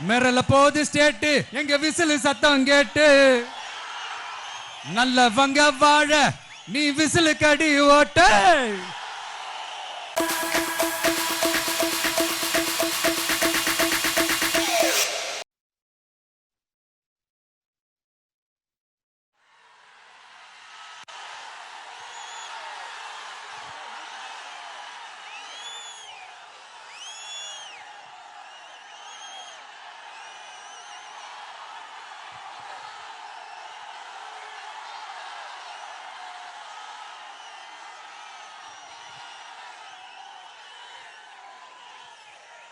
மிரல போது ஸ்டேட்டு எங்க விசில் சத்தம் கேட்டு நல்லவங்க வாழ நீ விசிலு கடி ஓட்ட.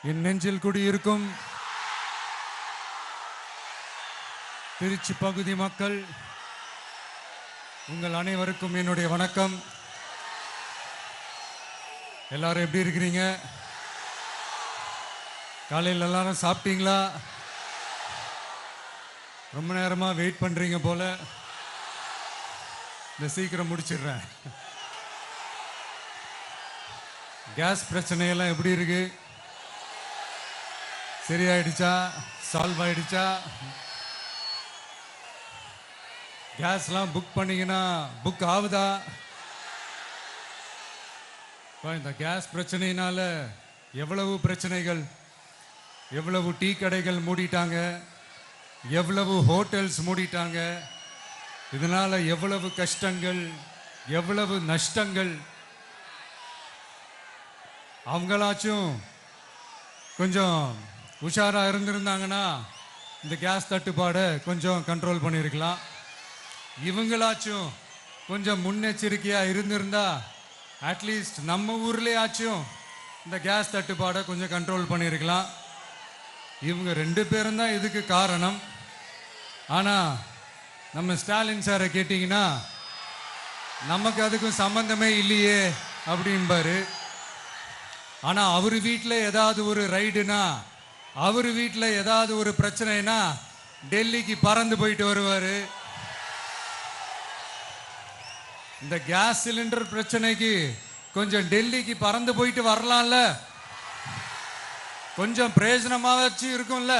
என் நெஞ்சில் குடியிருக்கும் திருச்சி பகுதி மக்கள் உங்கள் அனைவருக்கும் என்னுடைய வணக்கம். எல்லாரும் எப்படி இருக்கிறீங்க? காலையில் எல்லாரும் சாப்பிட்டீங்களா? ரொம்ப நேரமா வெயிட் பண்றீங்க போல. இந்த சீக்கிரம் முடிச்சிடுறேன். கேஸ் பிரச்சனையெல்லாம் எப்படி இருக்கு? சரியாயிடுச்சா? சால்வ் ஆயிடுச்சா? கேஸ்லாம் புக் பண்ணீங்கன்னா புக் ஆகுதா? இந்த கேஸ் பிரச்சனையினால எவ்வளவு பிரச்சனைகள், எவ்வளவு டீ கடைகள் மூடிட்டாங்க, எவ்வளவு ஹோட்டல்ஸ் மூடிட்டாங்க, இதனால எவ்வளவு கஷ்டங்கள், எவ்வளவு நஷ்டங்கள். அவங்களாச்சும் கொஞ்சம் உஷாரா இருந்திருந்தாங்கன்னா இந்த கேஸ் தட்டுப்பாடை கொஞ்சம் கண்ட்ரோல் பண்ணியிருக்கலாம். இவங்களாச்சும் கொஞ்சம் முன்னெச்சரிக்கையா இருந்திருந்தா அட்லீஸ்ட் நம்ம ஊர்லயாச்சும் இந்த கேஸ் தட்டுப்பாடை கொஞ்சம் கண்ட்ரோல் பண்ணியிருக்கலாம். இவங்க 2 பேரும் தான் இதுக்கு காரணம். ஆனா நம்ம ஸ்டாலின் சாரை கேட்டீங்கன்னா நமக்கு அதுக்கும் சம்பந்தமே இல்லையே அப்படின்பாரு. ஆனா அவர் வீட்டில் ஏதாவது ஒரு ரைடுனா, அவர் வீட்டில் ஏதாவது ஒரு பிரச்சனைனா டெல்லிக்கு பறந்து போயிட்டு வருவாரு. இந்த கேஸ் சிலிண்டர் பிரச்சனைக்கு கொஞ்சம் டெல்லிக்கு பறந்து போயிட்டு வரலாம்ல, கொஞ்சம் பிரயோஜனமாச்சு இருக்கும்ல.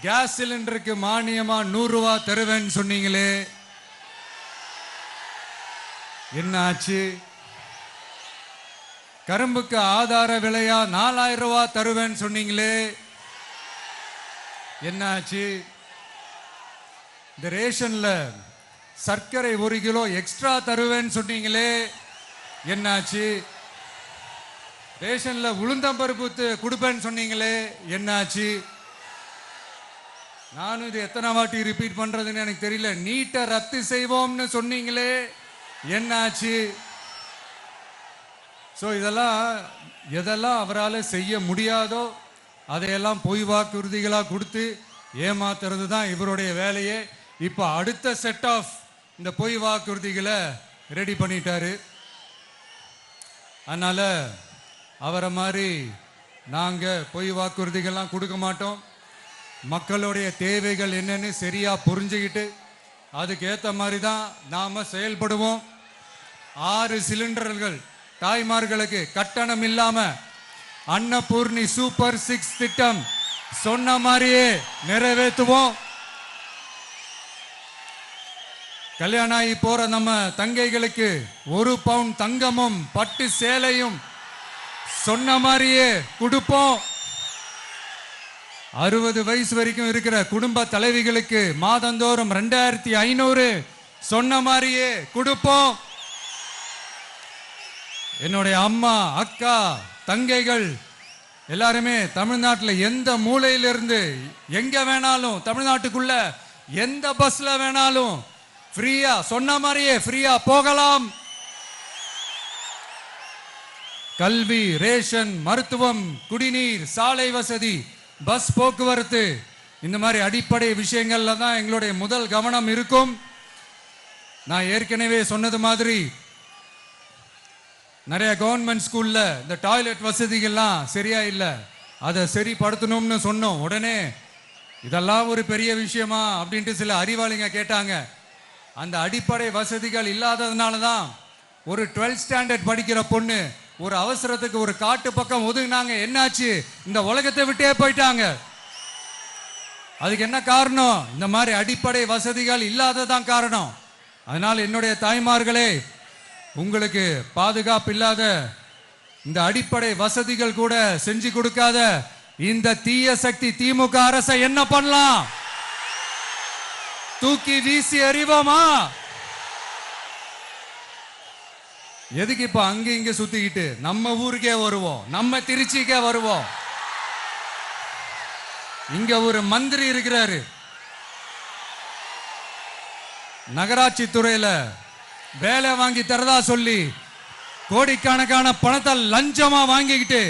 கேஸ் சிலிண்டருக்கு மானியமா 100 ரூபாய் தருவேன்னு சொன்னீங்களே, என்ன ஆச்சு? கரும்புக்கு ஆதார விலையா 4000 ரூபாய் தருவேன்னு சொன்னீங்களே, என்ன ஆச்சு? இந்த ரேஷன்ல சர்க்கரை 1 கிலோ எக்ஸ்ட்ரா தருவேன்னு சொன்னீங்களே, என்னாச்சு? ரேஷன்ல உளுந்தம்பருப்பு கொடுப்பேன்னு சொன்னீங்களே, என்னாச்சு? நானும் இது எத்தனை வாட்டி ரிப்பீட் பண்றதுன்னு எனக்கு தெரியல. நீட்டை ரத்து செய்வோம்னு சொன்னீங்களே, என்னாச்சு? ஸோ எதெல்லாம் அவரால் செய்ய முடியாதோ அதையெல்லாம் பொய் வாக்குறுதிகளாக கொடுத்து ஏமாத்துறது தான் இவருடைய வேலையே. இப்போ அடுத்த செட் ஆஃப் இந்த பொய் வாக்குறுதிகளை ரெடி பண்ணிட்டாரு. அதனால அவரை மாதிரி நாங்கள் பொய் வாக்குறுதிகள்லாம் கொடுக்க மாட்டோம். மக்களுடைய தேவைகள் என்னன்னு சரியா புரிஞ்சுக்கிட்டு அதுக்கேற்ற மாதிரி தான் நாம செயல்படுவோம். 6 சிலிண்டர்கள் தாய்மார்களுக்கு கட்டணம் இல்லாம அன்னபூர்ணி சூப்பர் 6 திட்டம் சொன்ன மாதிரியே நிறைவேற்றுவோம். கல்யாணம் ஆகி போற நம்ம தங்கைகளுக்கு 1 பவுன் தங்கமும் பட்டு சேலையும் சொன்ன மாதிரியே கொடுப்போம். 60 வயசு வரைக்கும் இருக்கிற குடும்ப தலைவிகளுக்கு மாதந்தோறும் 2500 சொன்ன மாதிரியே கொடுப்போம். என்னுடைய அம்மா, அக்கா, தங்கைகள் எல்லாருமே தமிழ்நாட்டில் எந்த மூலையிலிருந்து எங்க வேணாலும், தமிழ்நாட்டுக்குள்ள எந்த பஸ்ல வேணாலும் ஃப்ரீயா சொன்ன மாதிரியே ஃப்ரீயா போகலாம். கல்வி, ரேஷன், மருத்துவம், குடிநீர், சாலை வசதி, பஸ் போக்குவரத்து, இந்த மாதிரி அடிப்படை விஷயங்கள்ல தான் எங்களுடைய முதல் கவனம் இருக்கும். நான் ஏற்கனவே சொன்னது மாதிரி நிறைய கவர்மெண்ட் ஸ்கூல்ல இந்த டாய்லெட் வசதிகள்லாம் சரியா இல்லை, அதை சரிப்படுத்தணும்னு சொன்னோம். உடனே இதெல்லாம் ஒரு பெரிய விஷயமா அப்படின்ட்டு சில அறிவாளிங்க கேட்டாங்க. அந்த அடிப்படை வசதிகள் இல்லாததுனால தான் ஒரு 12th ஸ்டாண்டர்ட் படிக்கிற பொண்ணு ஒரு அவசரத்துக்கு ஒரு காட்டு பக்கம் ஒதுங்கினாங்க. என்னாச்சு? இந்த உலகத்தை விட்டே போயிட்டாங்க. அதுக்கு என்ன காரணம்? இந்த மாதிரி அடிப்படை வசதிகள் இல்லாததான் காரணம். அதனால் என்னுடைய தாய்மார்களே, உங்களுக்கு பாதுகாப்பு இல்லாத இந்த அடிப்படை வசதிகள் கூட செஞ்சு கொடுக்காத இந்த தீய சக்தி திமுக அரசை என்ன பண்ணலாம்? தூக்கி வீசி எறிவோமா? எதுக்கு இப்ப அங்க இங்க சுத்திக்கிட்டு நம்ம ஊருக்கே வருவோம், நம்ம திருச்சிக்கே வருவோம். இங்க ஒரு மந்திரி இருக்கிறாரு, நகராட்சி துறையில வேலை வாங்கி தரதா சொல்லி கோடிக்கணக்கான பணத்தை லஞ்சமா வாங்கிக்கிட்டு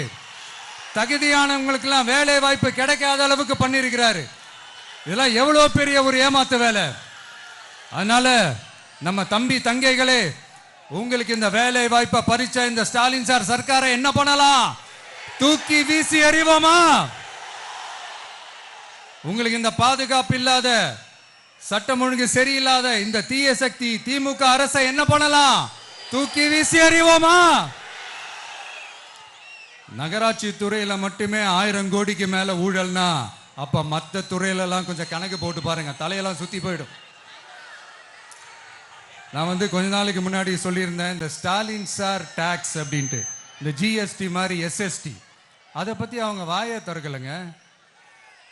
தகுதியானவங்களுக்கு எல்லாம் வேலை வாய்ப்பு கிடைக்காத அளவுக்கு பண்ணிருக்கிறாரு. இதெல்லாம் எவ்வளவு பெரிய ஒரு ஏமாத்து வேலை. அதனால நம்ம தம்பி தங்கைகளே, உங்களுக்கு இந்த வேலை வாய்ப்பை பறிச்ச இந்த ஸ்டாலின் சார் சர்க்காரை என்ன பண்ணலாம்? தூக்கி வீசி எறிவோமா? உங்களுக்கு இந்த பாதுகாப்பு இல்லாத, சட்டம் ஒழுங்கு சரியில்லாத இந்த தீய சக்தி திமுக அரசை என்ன பண்ணலாம்? தூக்கி வீசி எறிவோமா? நகராட்சி துறையில மட்டுமே 1000 கோடிக்கு மேல ஊழல்னா அப்ப மற்ற துறையில எல்லாம் கொஞ்சம் கணக்கு போட்டு பாருங்க, தலையெல்லாம் சுத்தி போயிடும். நான் கொஞ்ச நாளைக்கு முன்னாடி சொல்லியிருந்தேன், இந்த ஸ்டாலின் சார் டாக்ஸ் அப்படின்ட்டு, இந்த ஜிஎஸ்டி மாதிரி எஸ்எஸ்டி, அதை பத்தி அவங்க வாயை திறக்கலைங்க.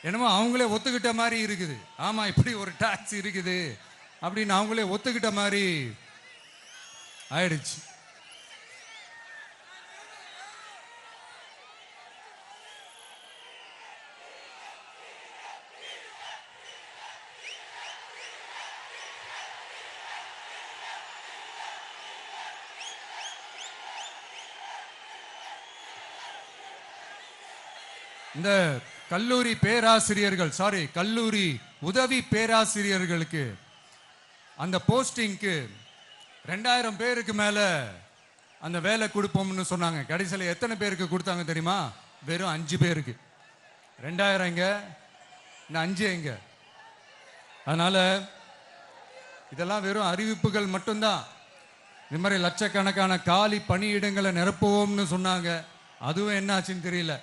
என்னமோ அவங்களே ஒத்துக்கிட்ட மாதிரி இருக்குது. ஆமா, இப்படி ஒரு டாக்ஸ் இருக்குது அப்படின்னு அவங்களே ஒத்துக்கிட்ட மாதிரி ஆயிடுச்சு. இந்த கல்லூரி பேராசிரியர்கள், கல்லூரி உதவி பேராசிரியர்களுக்கு அந்த போஸ்டிங்க்கு 2000 பேருக்கு மேல அந்த வேலை கொடுப்போம்னு சொன்னாங்க. கடைசியில் எத்தனை பேருக்கு கொடுத்தாங்க தெரியுமா? வெறும் 5 பேருக்கு. 2000 எங்க, இந்த 5 எங்க? அதனால இதெல்லாம் வெறும் அறிவிப்புகள் மட்டும்தான். இந்த மாதிரி லட்சக்கணக்கான காலி பணியிடங்களை நிரப்புவோம்னு சொன்னாங்க, அதுவும் என்ன ஆச்சுன்னு தெரியல.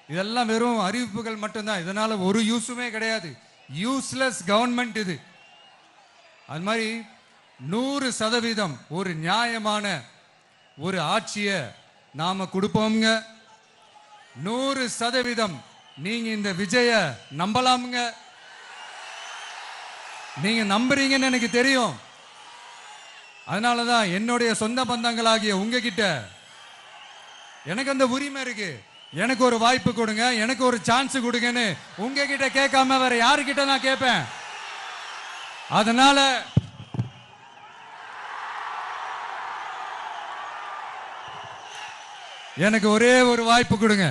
இதெல்லாம் வெறும் அறிவிப்புகள் மட்டும்தான். இதனால ஒரு யூஸுமே கிடையாது. யூஸ்லெஸ் கவர்மெண்ட் இது. அது மாதிரி 100% ஒரு நியாயமான ஒரு ஆட்சியை நாம கொடுப்போம்ங்க. 100% நீங்க இந்த விஜய நம்பலாமுங்க. நீங்க நம்புறீங்கன்னு எனக்கு தெரியும். அதனாலதான் என்னுடைய சொந்த பந்தங்களாகிய உங்ககிட்ட எனக்கு அந்த உரிமை இருக்கு. எனக்கு ஒரு வாய்ப்பு கொடுங்க, எனக்கு ஒரு சான்ஸ் கொடுங்கன்னு உங்ககிட்ட கேட்காம வேற யாருக்கிட்ட நான் கேட்பேன்? அதனால எனக்கு ஒரே ஒரு வாய்ப்பு கொடுங்க.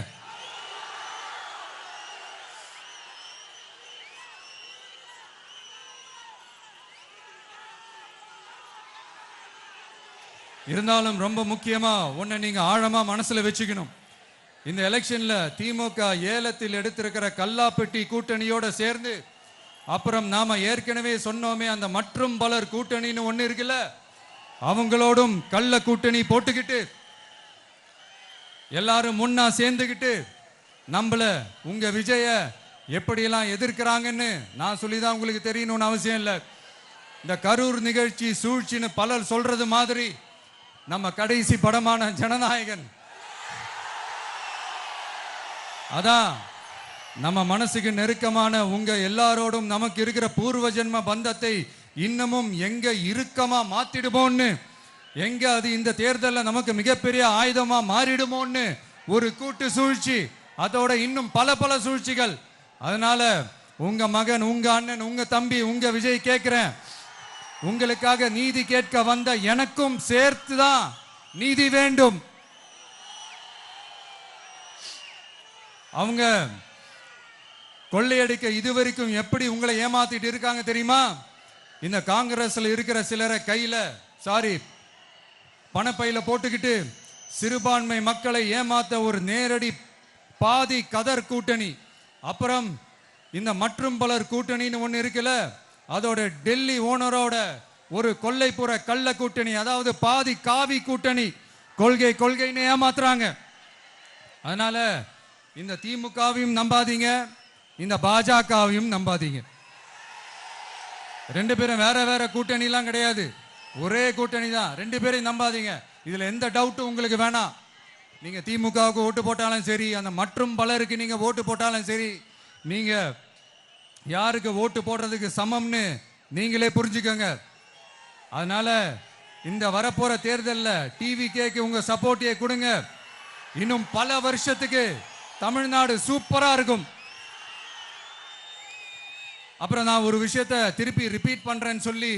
இருந்தாலும் ரொம்ப முக்கியமா ஒன்ன நீங்க ஆழமா மனசுல வச்சுக்கணும். இந்த எலெக்ஷன்ல திமுக ஏலத்தில் எடுத்திருக்கிற கல்லாப்பெட்டி கூட்டணியோட சேர்ந்து, அப்புறம் நாம ஏற்கனவே சொன்னோமே அந்த மற்றும் பலர் கூட்டணின்னு ஒண்ணு இருக்குல்ல, அவங்களோடும் கள்ள கூட்டணி போட்டுக்கிட்டு எல்லாரும் முன்னா சேர்ந்துக்கிட்டு நம்மள உங்க விஜய எப்படியெல்லாம் எதிர்க்கிறாங்கன்னு நான் சொல்லிதான் உங்களுக்கு தெரியணும்னு அவசியம் இல்லை. இந்த கரூர் நிகழ்ச்சி சூழ்ச்சின்னு பலர் சொல்றது மாதிரி நம்ம கடைசி படமான ஜனநாயகன், அதான் நம்ம மனசுக்கு நெருக்கமான உங்க எல்லாரோடும் நமக்கு இருக்கிற பூர்வ ஜென்ம பந்தத்தை இன்னமும் எங்க இறுக்கமா மாத்திடுமோன்னு, எங்க அது இந்த தேர்தலில் நமக்கு மிகப்பெரிய ஆயுதமா மாறிடுமோன்னு ஒரு கூட்டு சூழ்ச்சி, அதோட இன்னும் பல பல சூழ்ச்சிகள். அதனால உங்க மகன், உங்க அண்ணன், உங்க தம்பி, உங்க விஜய் கேட்கிறேன், உங்களுக்காக நீதி கேட்க வந்த எனக்கும் சேர்த்துதான் நீதி வேண்டும். அவங்க கொள்ளையடிக்க இதுவரைக்கும் எப்படி உங்களை ஏமாத்திட்டு இருக்காங்க தெரியுமா? இந்த காங்கிரஸ்ல இருக்கிற சிலரை கையில பணப்பையில போட்டுக்கிட்டு சிறுபான்மை மக்களை ஏமாத்த ஒரு நேரடி பாதி கதர் கூட்டணி, அப்புறம் இந்த மற்றும் பலர் கூட்டணின்னு ஒண்ணு இருக்குல்ல, அதோட டெல்லி ஓனரோட ஒரு கொல்லைப்புற கள்ள கூட்டணி, அதாவது பாதி காவி கூட்டணி, கொள்கை கொள்கைன்னு ஏமாத்துறாங்க. அதனால இந்த திமுகவையும் நம்பாதீங்க, இந்த பாஜகவையும் நம்பாதீங்க. ரெண்டு பேரும் வேற வேற கூட்டணி எல்லாம் கிடையாது, ஒரே கூட்டணி தான். ரெண்டு பேரையும் நம்பாதீங்க. இதுல எந்த டவுட்டும் உங்களுக்கு வேணாம். நீங்க திமுகவுக்கு ஓட்டு போட்டாலும் சரி, அந்த மற்றும் பலருக்கு நீங்க ஓட்டு போட்டாலும் சரி, நீங்க யாருக்கு ஓட்டு போடுறதுக்கு சமம்னு நீங்களே புரிஞ்சுக்கோங்க. அதனால இந்த வரப்போற தேர்தலில் டிவிகேக்கு உங்க சப்போர்ட்டியை கொடுங்க. இன்னும் பல வருஷத்துக்கு தமிழ்நாடு சூப்பரா இருக்கும். அப்புறம் நான் ஒரு விஷயத்தை திருப்பி ரிப்பீட் பண்றேன்னு சொல்லி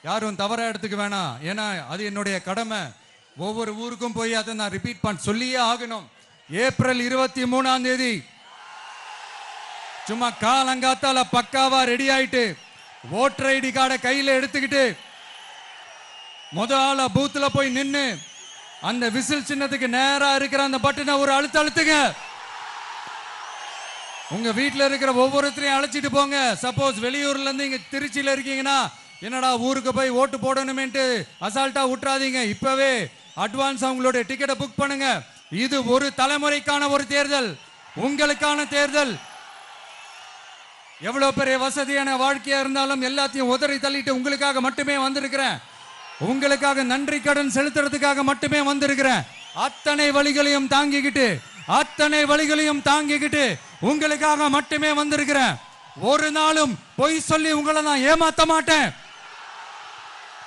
யாரும் தவறா எடுத்துக்க வேணாம். ஏன்னா அது என்னுடைய கடமை. ஒவ்வொரு ஊருக்கும் போய் அதை நான் ரிப்பீட் பண்ண சொல்லியே ஆகணும். ஏப்ரல் 23ஆம் தேதி சும்மா காலங்காத்தால பக்காவா ரெடி ஆயிட்டு ஓட்டர் ஐடி கார்டை கையில எடுத்துக்கிட்டு முதல்ல பூத்துல போய் நின்னு அந்த விசில் சின்னத்துக்கு நேரா இருக்கிற அந்த பட்டனை ஒரு அழுத்துங்க. உங்க வீட்டில் இருக்கிற ஒவ்வொருத்தரையும் அழைச்சிட்டு போங்க. சப்போஸ் வெளியூர்ல இருந்து இங்க திருச்சியில இருக்கீங்கன்னா, என்னடா ஊருக்கு போய் ஓட்டு போடணுமேன்ட்டு அசால்ட்டா விட்டுறாதீங்க. இப்பவே அட்வான்ஸ் அவங்களுடைய டிக்கெட்டை புக் பண்ணுங்க. இது ஒரு தலைமுறைக்கான ஒரு தேர்தல், உங்களுக்கான தேர்தல். எவ்வளவு பெரிய வசதியான வாழ்க்கையா இருந்தாலும் எல்லாத்தையும் உதறி தள்ளிட்டு உங்களுக்காக மட்டுமே வந்திருக்கிறேன். உங்களுக்காக நன்றி கடன் செலுத்துறதுக்காக மட்டுமே வந்திருக்கிறேன். அத்தனை வழிகளையும் தாங்கிக்கிட்டு உங்களுக்காக மட்டுமே வந்திருக்கிறேன். ஒரு நாளும் பொய் சொல்லி உங்களை நான் ஏமாத்த மாட்டேன்.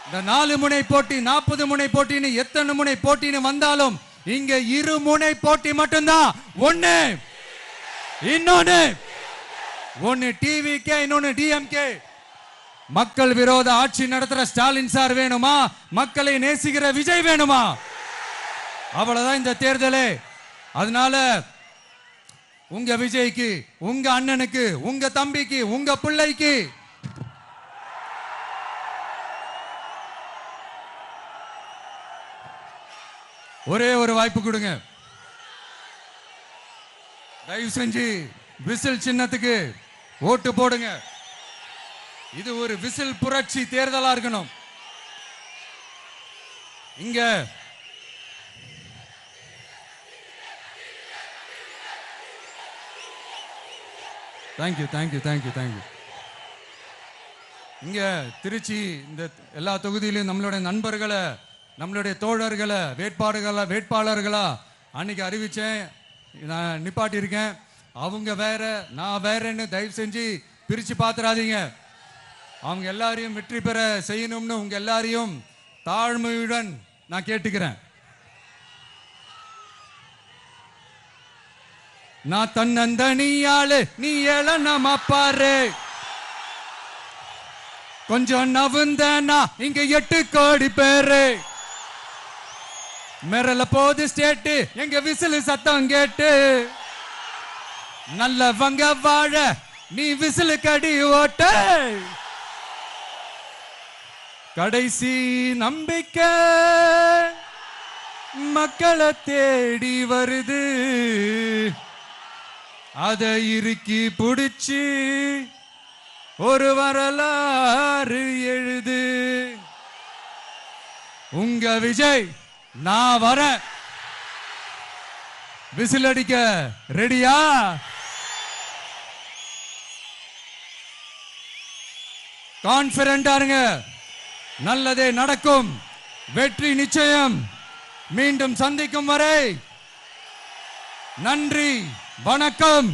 இந்த 4 முனை போட்டி, 40 முனை போட்டின்னு எத்தனை முனை போட்டின்னு வந்தாலும் இங்க 2 முனை போட்டி மட்டும்தான். ஒன்னு டிவிகே, இன்னொன்னு டிஎம்கே. மக்கள் விரோத ஆட்சி நடத்துற ஸ்டாலின் சார் வேணுமா, மக்களை நேசிக்கிற விஜய் வேணுமா? அவ்வளவுதான் இந்த தேர்தலே. அதனால உங்க விஜய்க்கு, உங்க அண்ணனுக்கு, உங்க தம்பிக்கு, உங்க பிள்ளைக்கு ஒரே ஒரு வாய்ப்பு கொடுங்க. தயவு செஞ்சு விசில் சின்னத்துக்கு ஓட்டு போடுங்க. இது ஒரு விசில் புரட்சி தேர்தலா இருக்கணும். இங்க தேங்க்யூ. இங்க திருச்சி இந்த எல்லா தொகுதியிலும் நம்மளுடைய நண்பர்களை, நம்மளுடைய தோழர்களை வேட்பாளர்களா அன்னைக்கு அறிவிச்சேன், நான் நிப்பாட்டி இருக்கேன். அவங்க வேற, நான் வேறன்னு தயவு செஞ்சு பிரிச்சு பாத்துறாதீங்க. அவங்க எல்லாரையும் வெற்றி பெற செய்யணும்னு உங்க எல்லாரையும் தாழ்மையுடன் நான் கேட்டுக்கிறேன். நான் தன்னந்தனியாளு, நீ ஏளனமா பாரு. கொஞ்சம் நவுந்தனா இங்க 8 கோடி பேரு. மிரல போது ஸ்டேட்டு எங்க விசில் சத்தம் கேட்டு. நல்லவங்க வாழ நீ விசில் கடி ஓட்ட. கடைசி நம்பிக்கை மக்களை தேடி வருது. அதை இறுக்கி புடிச்சு ஒரு வரலாறு எழுது. உங்க விஜய் நான் வரேன். விசில் அடிக்க ரெடியா? கான்பிடண்டா இருங்க. நல்லதே நடக்கும். வெற்றி நிச்சயம். மீண்டும் சந்திக்கும் வரை நன்றி, வணக்கம்.